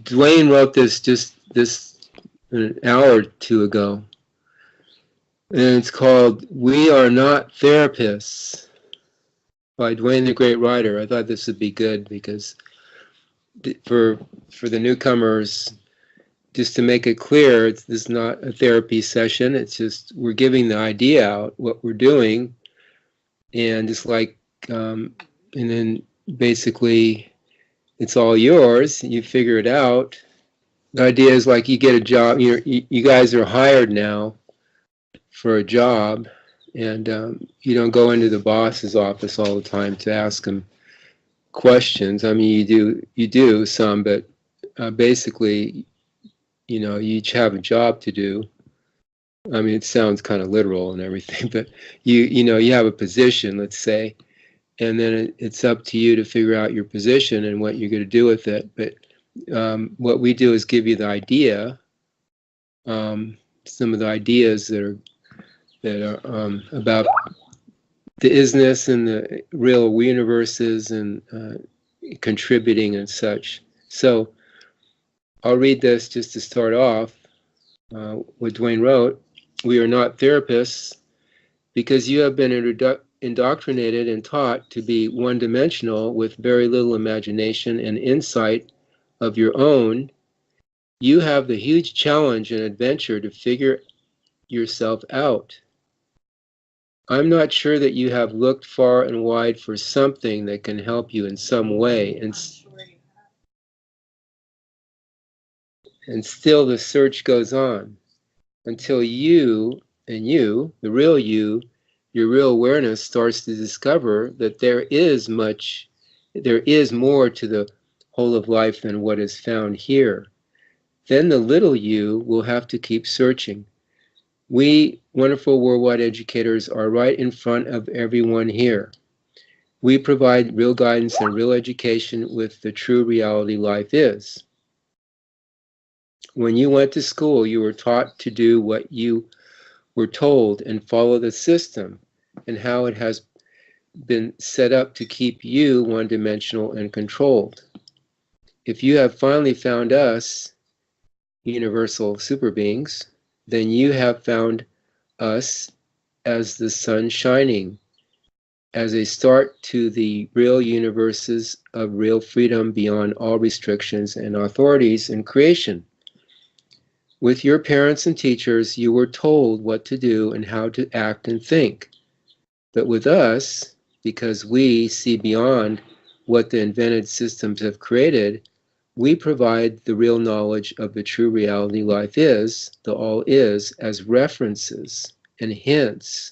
Duane wrote this an hour or two ago, and it's called "We Are Not Therapists" by Duane, the Great Writer. I thought this would be good because for the newcomers, just to make it clear, this is not a therapy session. It's just we're giving the idea out, what we're doing, and it's like, and then basically it's all yours. You figure it out. The idea is like you get a job. You guys are hired now for a job, and you don't go into the boss's office all the time to ask him questions. I mean, you do some, but basically, you each have a job to do. I mean, it sounds kind of literal and everything, but you have a position, let's say, and then it's up to you to figure out your position and what you're going to do with it. But what we do is give you the idea, some of the ideas that are about the isness and the real universes and contributing and such. So I'll read this just to start off. What Duane wrote: "We are not therapists because you have been indoctrinated and taught to be one-dimensional with very little imagination and insight of your own. You have the huge challenge and adventure to figure yourself out. I'm not sure that you have looked far and wide for something that can help you in some way, and still the search goes on until you, the real you, your real awareness starts to discover that there is more to the whole of life than what is found here. Then the little you will have to keep searching. We wonderful worldwide educators are right in front of everyone here. We provide real guidance and real education with the true reality life is. When you went to school, you were taught to do what you were told and follow the system and how it has been set up to keep you one-dimensional and controlled. If you have finally found us, universal super beings, then you have found us as the sun shining, as a start to the real universes of real freedom beyond all restrictions and authorities in creation. With your parents and teachers, you were told what to do and how to act and think. But with us, because we see beyond what the invented systems have created, we provide the real knowledge of the true reality life is, the all is, as references and hints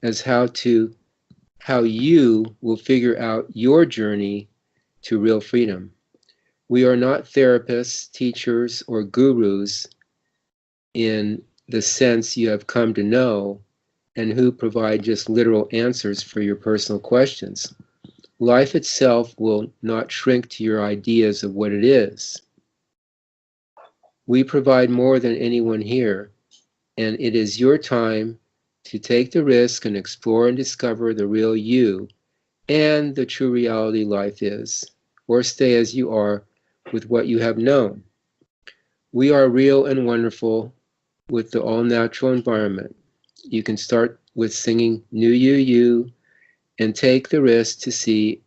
as how you will figure out your journey to real freedom. We are not therapists, teachers, or gurus in the sense you have come to know, and who provide just literal answers for your personal questions. Life itself will not shrink to your ideas of what it is. We provide more than anyone here, and it is your time to take the risk and explore and discover the real you and the true reality life is, or stay as you are with what you have known. We are real and wonderful with the all-natural environment. You can start with singing New You, and take the risk to see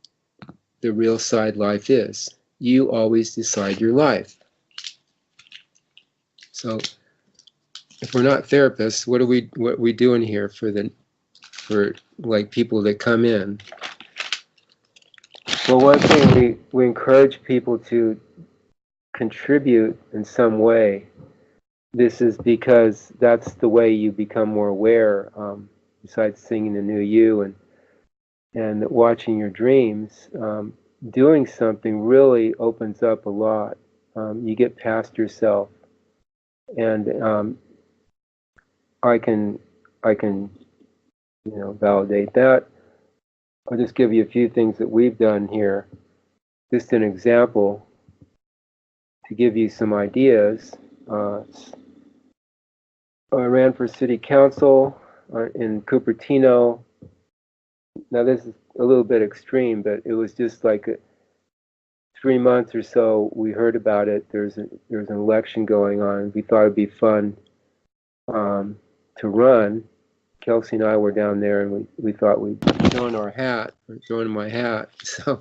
the real side life is. You always decide your life. So if we're not therapists, what are we doing here for like people that come in? Well, one thing we encourage people to contribute in some way. This is because that's the way you become more aware, besides singing the New You and watching your dreams. Doing something really opens up a lot. You get past yourself, and I can validate that. I'll just give you a few things that we've done here. Just an example to give you some ideas. I ran for city council in Cupertino. Now this is a little bit extreme, but it was just like 3 months or so, we heard about it. There's an election going on. We thought it'd be fun to run. Kelsey and I were down there, and we thought we'd throw in our hat, or throw in my hat. So,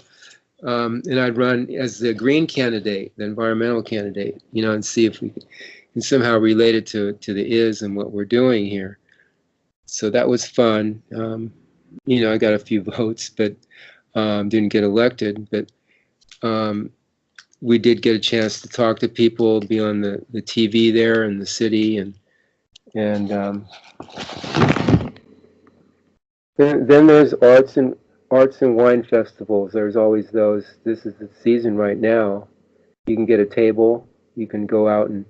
and I'd run as the green candidate, the environmental candidate, and see if we can somehow relate it to the is and what we're doing here. So that was fun. I got a few votes, but didn't get elected. But we did get a chance to talk to people, be on the TV there in the city, and then there's arts and wine festivals. There's always those. This is the season right now. You can get a table. You can go out and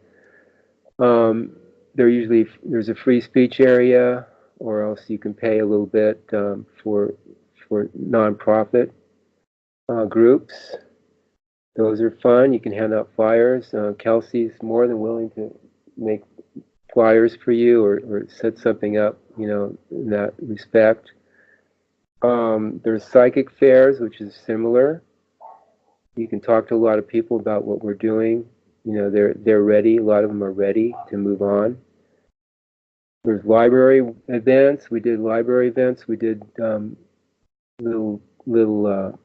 there's a free speech area, or else you can pay a little bit for nonprofit groups. Those are fun. You can hand out flyers. Kelsey's more than willing to make flyers for you, or set something up, in that respect. There's psychic fairs, which is similar. You can talk to a lot of people about what we're doing. They're ready. A lot of them are ready to move on. There's library events. We did library events. We did little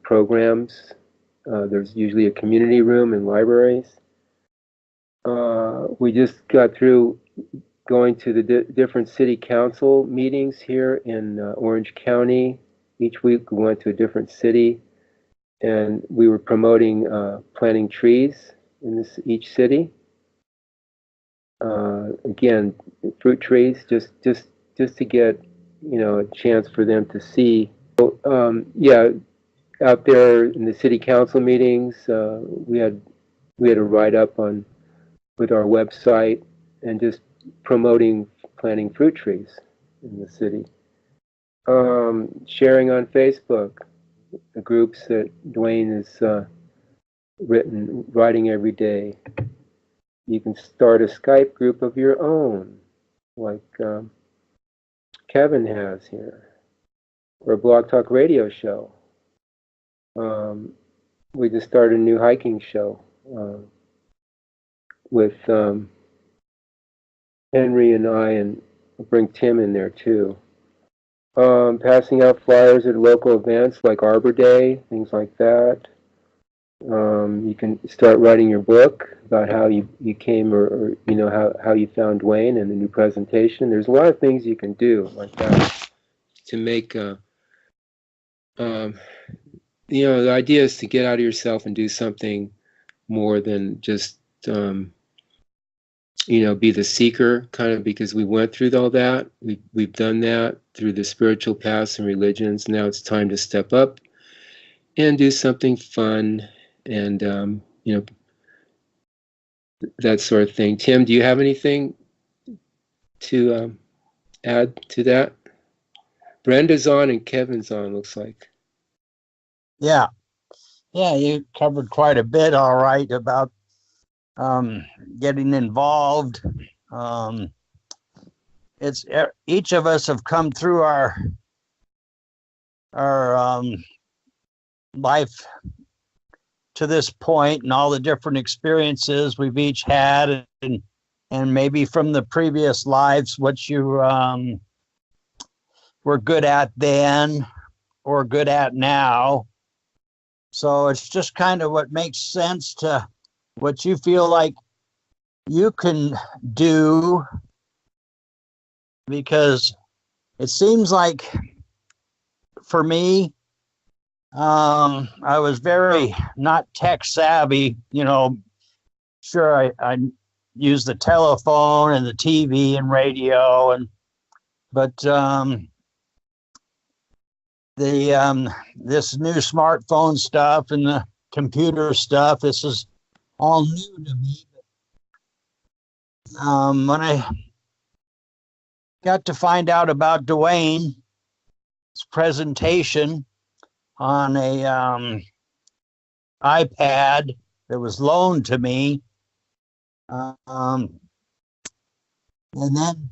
programs. There's usually a community room in libraries. We just got through going to the different city council meetings here in Orange County. Each week we went to a different city, and we were promoting planting trees in each city. Again, fruit trees, just to get a chance for them to see. Out there in the city council meetings, we had a write up with our website, and just promoting planting fruit trees in the city. Sharing on Facebook, the groups that Duane is writing every day. You can start a Skype group of your own, like Kevin has here, or a Blog Talk Radio show. We just started a new hiking show with Henry and I, and I'll bring Tim in there too. Passing out flyers at local events like Arbor Day, things like that. You can start writing your book about how you came, or how you found Duane and the new presentation. There's a lot of things you can do like that to make the idea is to get out of yourself and do something more than just be the seeker, kind of, because we went through all that. We've done that through the spiritual paths and religions. Now it's time to step up and do something fun, and that sort of thing. Tim, do you have anything to add to that? Brenda's on and Kevin's on, looks like. Yeah, you covered quite a bit, all right, about getting involved. It's each of us have come through our life to this point, and all the different experiences we've each had, and maybe from the previous lives what you were good at then or good at now. So it's just kind of what makes sense to what you feel like you can do, because it seems like for me, I was very not tech savvy. Sure, I used the telephone and the TV and radio, but this new smartphone stuff and the computer stuff, this is all new to me. When I got to find out about Duane's presentation on a iPad that was loaned to me, and then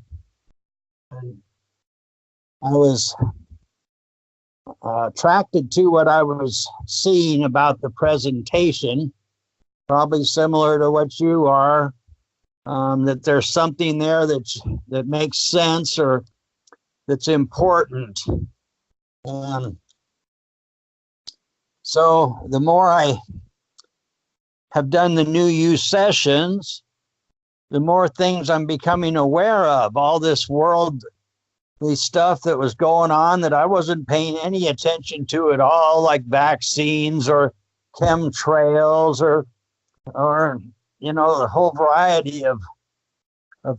I was attracted to what I was seeing about the presentation, probably similar to what you are, that there's something there that makes sense or that's important. So the more I have done the New You sessions, the more things I'm becoming aware of. All this worldly stuff that was going on that I wasn't paying any attention to at all, like vaccines or chemtrails or the whole variety of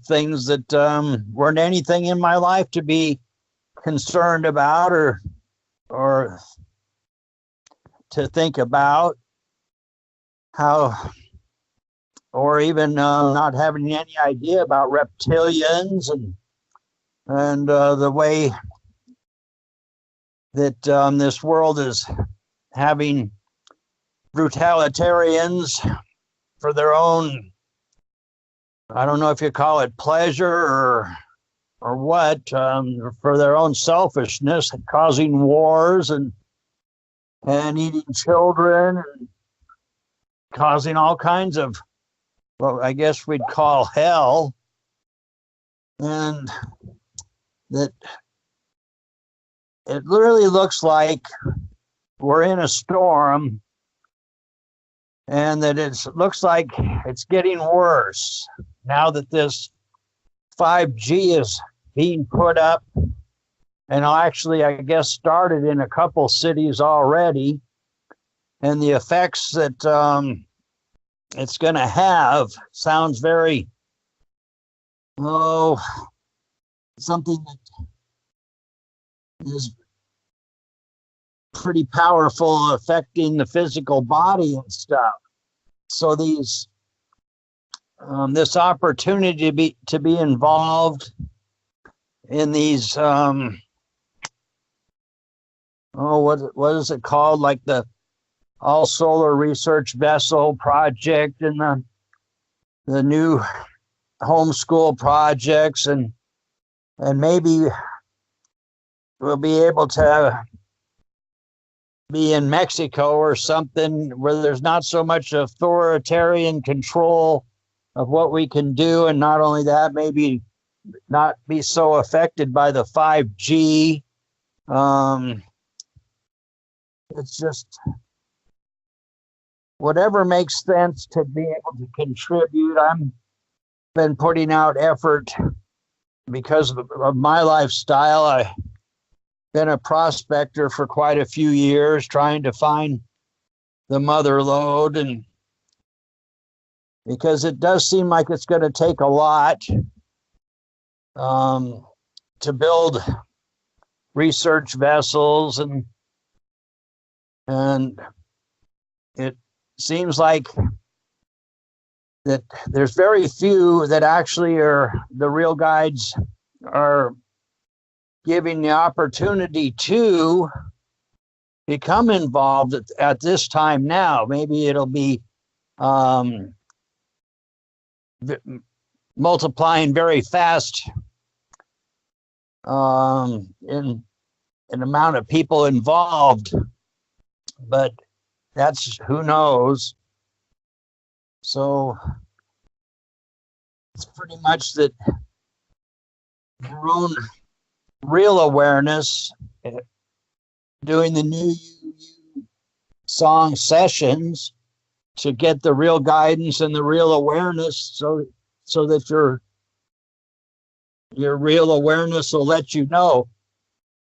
things that weren't anything in my life to be concerned about or to think about, how, or even not having any idea about reptilians and the way that this world is having brutalitarians for their own, I don't know if you call it pleasure or what, for their own selfishness, causing wars and eating children and causing all kinds of, well, I guess we'd call hell. And that it literally looks like we're in a storm, and that it looks like it's getting worse now that this 5G is being put up, and actually, I guess, started in a couple cities already. And the effects that it's going to have sounds very, something that is pretty powerful, affecting the physical body and stuff. So these, this opportunity to be involved in these, what is it called? Like the All Solar Research Vessel Project and the new homeschool projects, and maybe we'll be able to be in Mexico or something where there's not so much authoritarian control of what we can do, and not only that, maybe not be so affected by the 5G. It's just whatever makes sense to be able to contribute. I've been putting out effort because of my lifestyle. I've been a prospector for quite a few years, trying to find the mother lode, and because it does seem like it's going to take a lot to build research vessels, and it seems like that there's very few that actually are the real guides are giving the opportunity to become involved at this time now. Maybe it'll be multiplying very fast in amount of people involved, but that's, who knows. So it's pretty much that your own real awareness, doing the New You song sessions to get the real guidance and the real awareness, so that your real awareness will let you know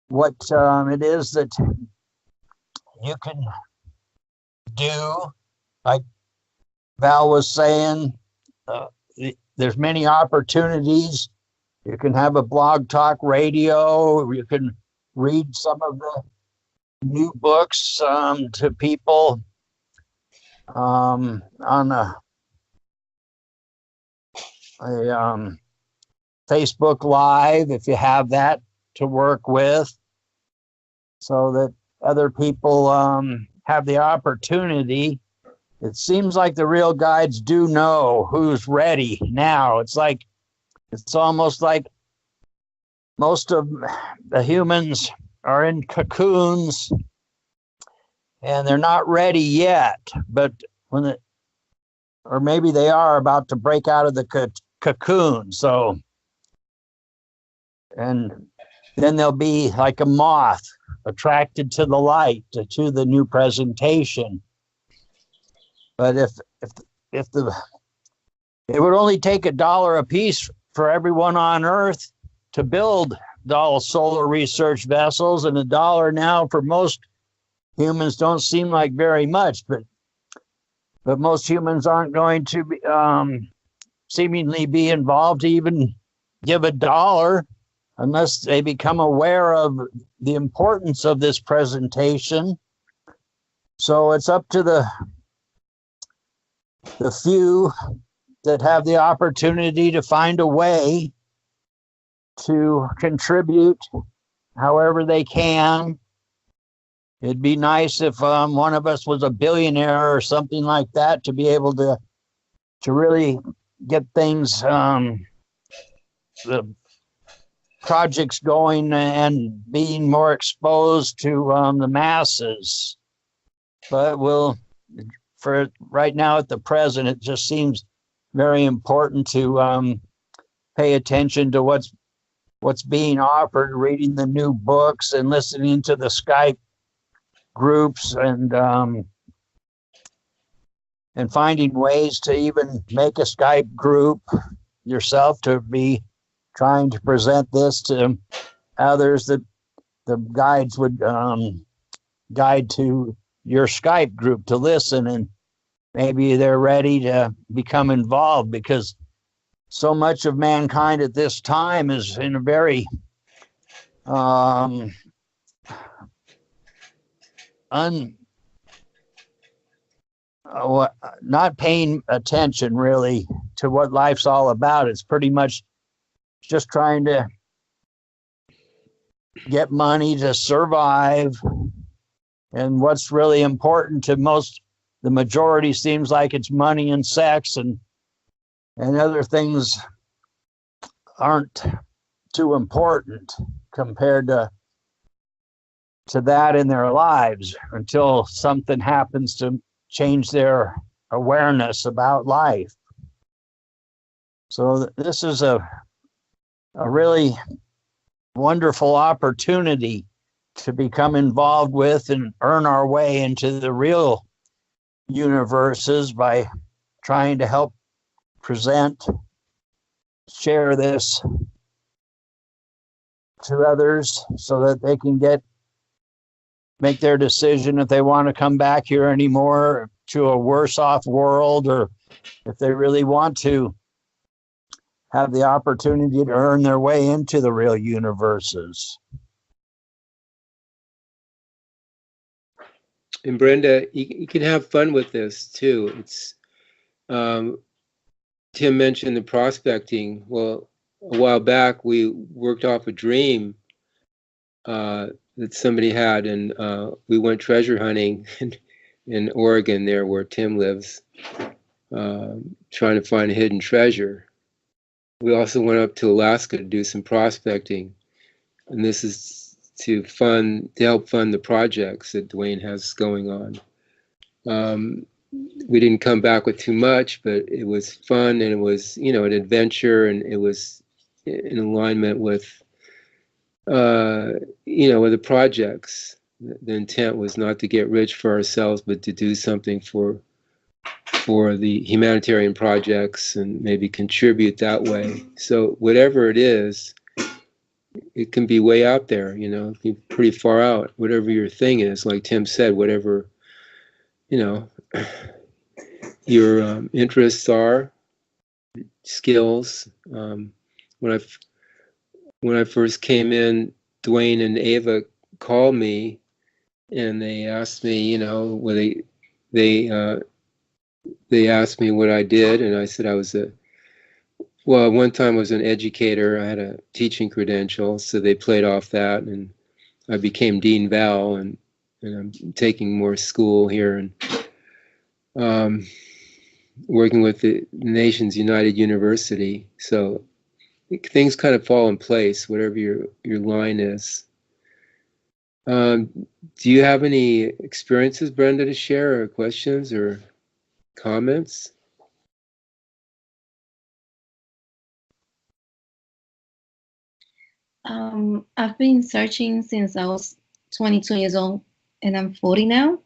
what it is that you can do. Like Val was saying, there's many opportunities. You can have a blog talk radio. You can read some of the new books to people on a Facebook Live, if you have that to work with, so that other people have the opportunity. It seems like the real guides do know who's ready now. It's almost like most of the humans are in cocoons and they're not ready yet, but or maybe they are about to break out of the cocoon. So, and then they'll be like a moth attracted to the light, to the new presentation. But if it would only take $1 a piece for everyone on Earth to build all solar research vessels, and $1 now for most humans don't seem like very much, but most humans aren't going to be, seemingly be involved to even give $1 unless they become aware of the importance of this presentation. So it's up to the few that have the opportunity to find a way to contribute however they can. It'd be nice if one of us was a billionaire or something like that, to be able to really get things, the projects going and being more exposed to the masses. But for right now at the present, it just seems very important to pay attention to what's being offered, reading the new books and listening to the Skype groups, and finding ways to even make a Skype group yourself to be trying to present this to others, that the guides would guide to your Skype group to listen, and maybe they're ready to become involved, because so much of mankind at this time is in a very not paying attention really to what life's all about. It's pretty much just trying to get money to survive. And what's really important to the majority seems like it's money and sex, and other things aren't too important compared to that in their lives, until something happens to change their awareness about life. So this is a really wonderful opportunity to become involved with and earn our way into the real universes by trying to help share this to others, so that they can make their decision if they want to come back here anymore to a worse off world, or if they really want to have the opportunity to earn their way into the real universes. And Brenda, you can have fun with this too. It's Tim mentioned the prospecting. Well, a while back we worked off a dream that somebody had, and we went treasure hunting in Oregon, there where Tim lives, trying to find a hidden treasure. We also went up to Alaska to do some prospecting, and this is to help fund the projects that Duane has going on. We didn't come back with too much, but it was fun, and it was, an adventure, and it was in alignment with, with the projects. The intent was not to get rich for ourselves, but to do something for the humanitarian projects and maybe contribute that way. So whatever it is, it can be way out there, it can be pretty far out, whatever your thing is. Like Tim said, whatever, your interests are, skills. When I first came in, Duane and Ava called me, and they asked me, they asked me what I did, and I said I was one time I was an educator. I had a teaching credential, so they played off that, and I became Dean Val, and I'm taking more school here, and working with the Nations United University. So things kind of fall in place, whatever your line is. Do you have any experiences, Brenda, to share, or questions or comments? I've been searching since I was 22 years old, and I'm 40 now.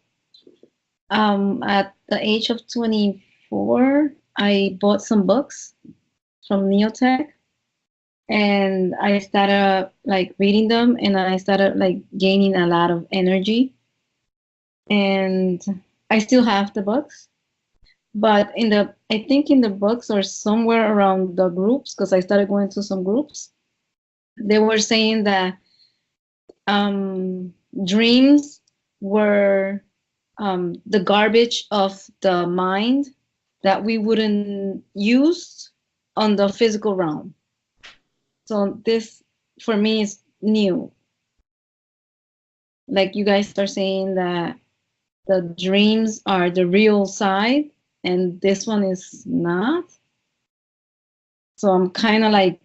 At the age of 24, I bought some books from Neotech, and I started like reading them, and I started like gaining a lot of energy. And I still have the books, but I think in the books or somewhere around the groups, because I started going to some groups, they were saying that dreams were the garbage of the mind that we wouldn't use on the physical realm. So this, for me, is new. Like you guys are saying that the dreams are the real side, and this one is not. So I'm kind of like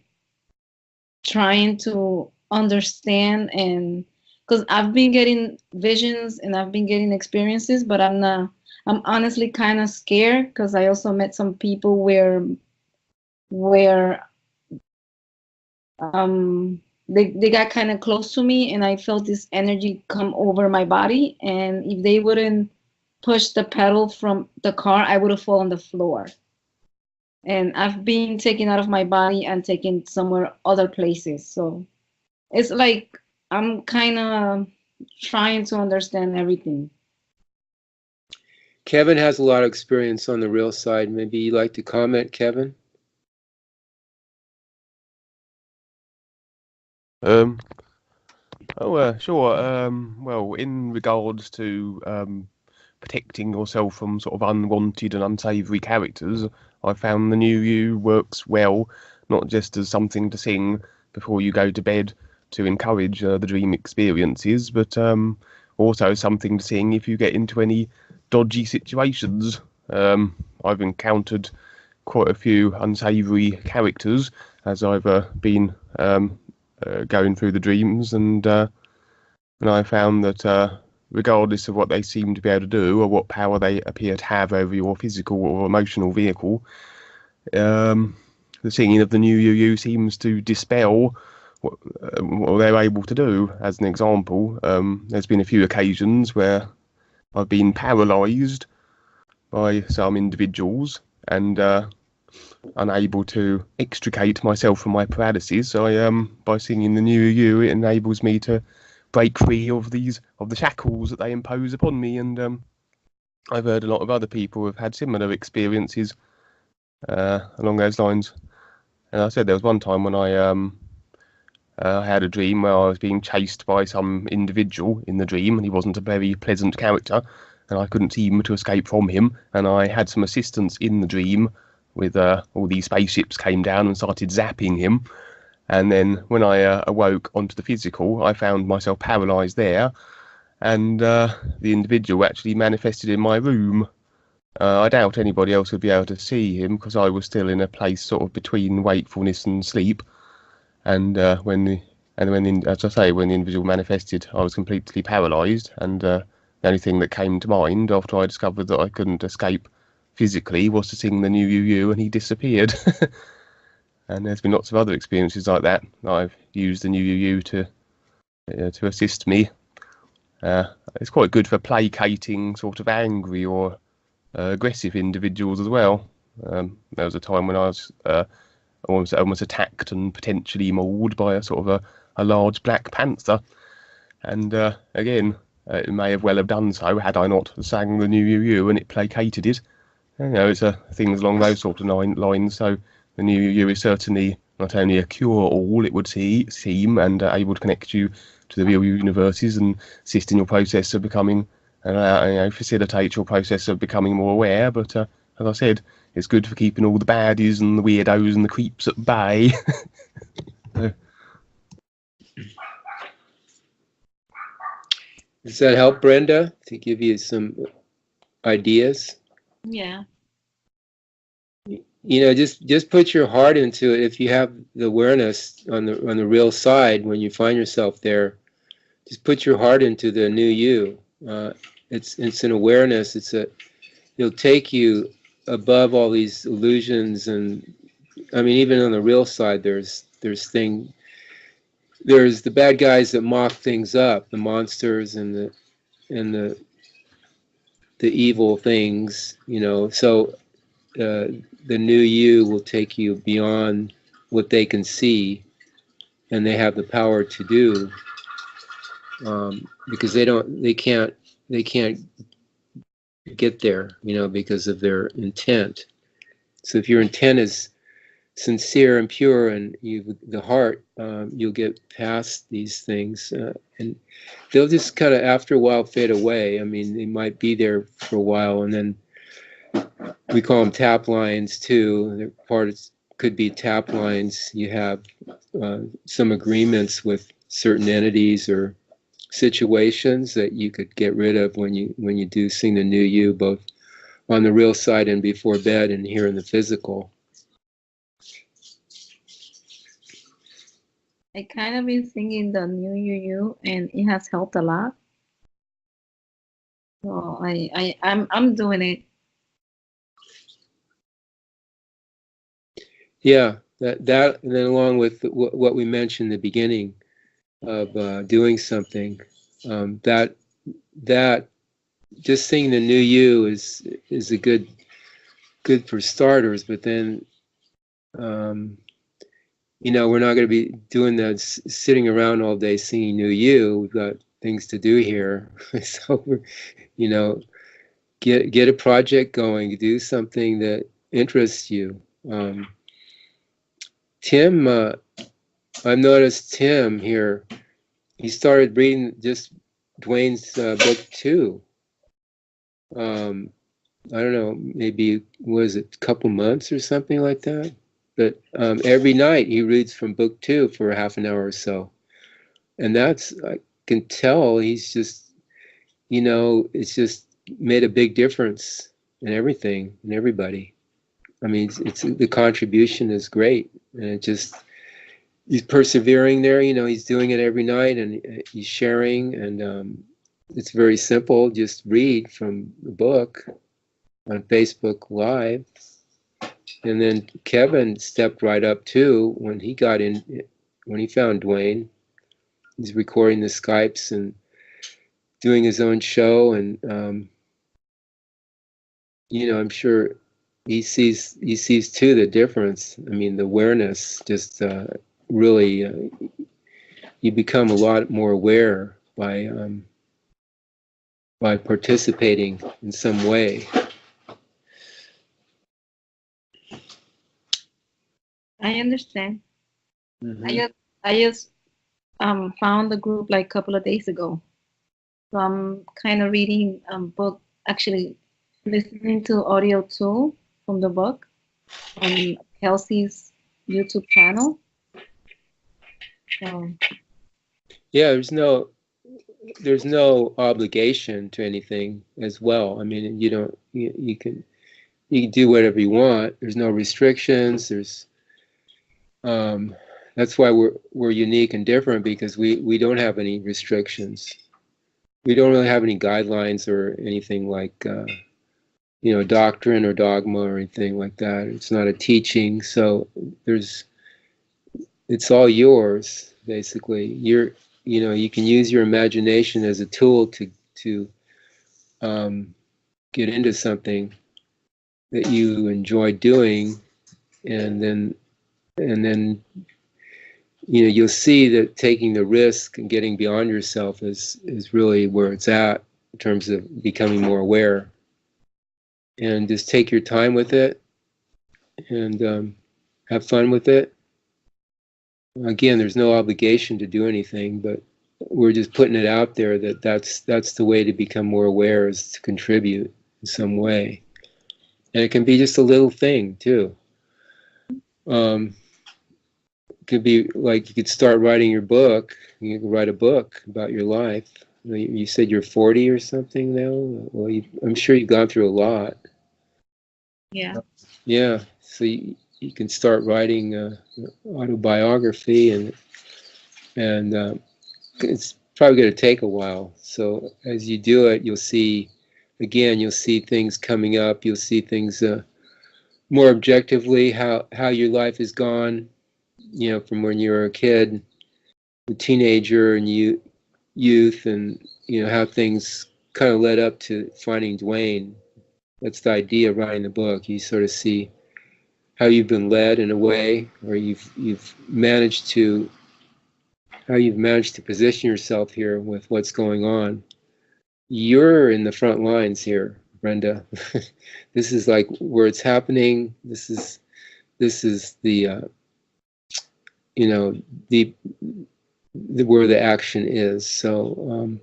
trying to understand, and because I've been getting visions and I've been getting experiences, but I'm honestly kind of scared, because I also met some people where they got kind of close to me, and I felt this energy come over my body, and if they wouldn't push the pedal from the car, I would have fallen on the floor. And I've been taken out of my body and taken somewhere other places. So it's like I'm kind of trying to understand everything. Kevin has a lot of experience on the real side. Maybe you'd like to comment, Kevin? Sure. Well, in regards to protecting yourself from sort of unwanted and unsavoury characters, I found the new you works well, not just as something to sing before you go to bed to encourage the dream experiences, but also something to sing if you get into any dodgy situations. I've encountered quite a few unsavoury characters as I've been going through the dreams, and I found that regardless of what they seem to be able to do or what power they appear to have over your physical or emotional vehicle, the singing of the new you seems to dispel what they're able to do. As an example, there's been a few occasions where I've been paralysed by some individuals and unable to extricate myself from my paralysis. By singing the new you, it enables me to break free of the shackles that they impose upon me. And I've heard a lot of other people have had similar experiences along those lines. And I said there was one time when I had a dream where I was being chased by some individual in the dream, and he wasn't a very pleasant character, and I couldn't seem to escape from him. And I had some assistance in the dream with all these spaceships came down and started zapping him. And then when I awoke onto the physical, I found myself paralysed there, and the individual actually manifested in my room. I doubt anybody else would be able to see him because I was still in a place sort of between wakefulness and sleep. And when the individual manifested, I was completely paralysed, and the only thing that came to mind after I discovered that I couldn't escape physically was to sing the new you, and he disappeared. And there's been lots of other experiences like that. I've used the new you to assist me. It's quite good for placating sort of angry or aggressive individuals as well. There was a time when I was almost attacked and potentially mauled by a sort of a large black panther. And again, it may have well have done so had I not sang the new you, and it placated it. You know, it's things along those sort of lines. So the new you is certainly not only a cure-all, it would seem, and able to connect you to the real universes and assist in your process of becoming, facilitate your process of becoming more aware. But as I said, it's good for keeping all the baddies and the weirdos and the creeps at bay. Does that help, Brenda, to give you some ideas? Yeah. You know, just put your heart into it. If you have the awareness on the real side, when you find yourself there, just put your heart into the new you. It's an awareness. It'll take you above all these illusions, and I mean, even on the real side, there's the bad guys that mock things up, the monsters and the evil things, you know. So the new you will take you beyond what they can see, and they have the power to do, because they can't get there, you know, because of their intent. So if your intent is sincere and pure, and the heart, you'll get past these things, and they'll just kind of after a while fade away. I mean, they might be there for a while, and then we call them tap lines too. Could be tap lines. You have some agreements with certain entities or situations that you could get rid of when you do sing the new you, both on the real side and before bed and here in the physical. I kind of been singing the new you, and it has helped a lot. So I'm doing it. Yeah, that and then along with what we mentioned in the beginning of doing something, that just singing the new you is a good for starters. But then, you know, we're not going to be doing that, sitting around all day singing new you. We've got things to do here. So we're, you know, get a project going, do something that interests you. Tim, I've noticed Tim here, he started reading just Duane's book too. I don't know, maybe, was it a couple months or something like that? But every night he reads from book 2 for half an hour or so. And that's, I can tell he's just, you know, it's just made a big difference in everything and everybody. I mean, it's the contribution is great. And it just, he's persevering there, you know, he's doing it every night, and he's sharing, and it's very simple. Just read from the book on Facebook Live. And then Kevin stepped right up too when he found Duane. He's recording the Skypes and doing his own show, and you know, I'm sure he sees too the difference. I mean, the awareness just really, you become a lot more aware by participating in some way. I understand. Mm-hmm. I just found the group like a couple of days ago. So I'm kind of reading book, actually listening to audio too from the book on Kelsey's YouTube channel. So Yeah, there's no obligation to anything as well. I mean, you can do whatever you want. There's no restrictions. That's why we're unique and different, because we don't have any restrictions. We don't really have any guidelines or anything like you know, doctrine or dogma or anything like that. It's not a teaching, so it's all yours basically. You know, you can use your imagination as a tool to get into something that you enjoy doing, and then you know, you'll see that taking the risk and getting beyond yourself is really where it's at in terms of becoming more aware. And just take your time with it, and have fun with it. Again, there's no obligation to do anything, but we're just putting it out there that's the way to become more aware, is to contribute in some way. And it can be just a little thing too. Could be like, you could start writing your book. You can write a book about your life. You said you're 40 or something now. Well, I'm sure you've gone through a lot. yeah. Yeah, so you can start writing autobiography, and it's probably going to take a while. So as you do it, you'll see, again, you'll see things coming up. You'll see things more objectively, how your life has gone, you know, from when you were a kid, a teenager, and youth, and you know how things kind of led up to finding Duane. That's the idea of writing the book. You sort of see how you've been led in a way, or you've managed to position yourself here with what's going on. You're in the front lines here, Brenda. This is like where it's happening. This is the you know, the where the action is. So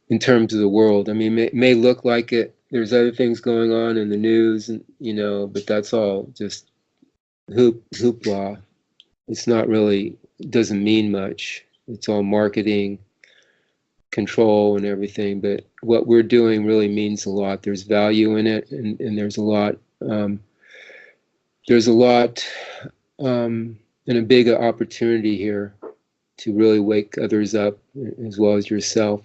in terms of the world, I mean, it may look like it. There's other things going on in the news, and you know, but that's all just hoopla. It's not really, it doesn't mean much. It's all marketing, control, and everything. But what we're doing really means a lot. There's value in it, and there's a lot. There's a lot, and a big opportunity here to really wake others up as well as yourself.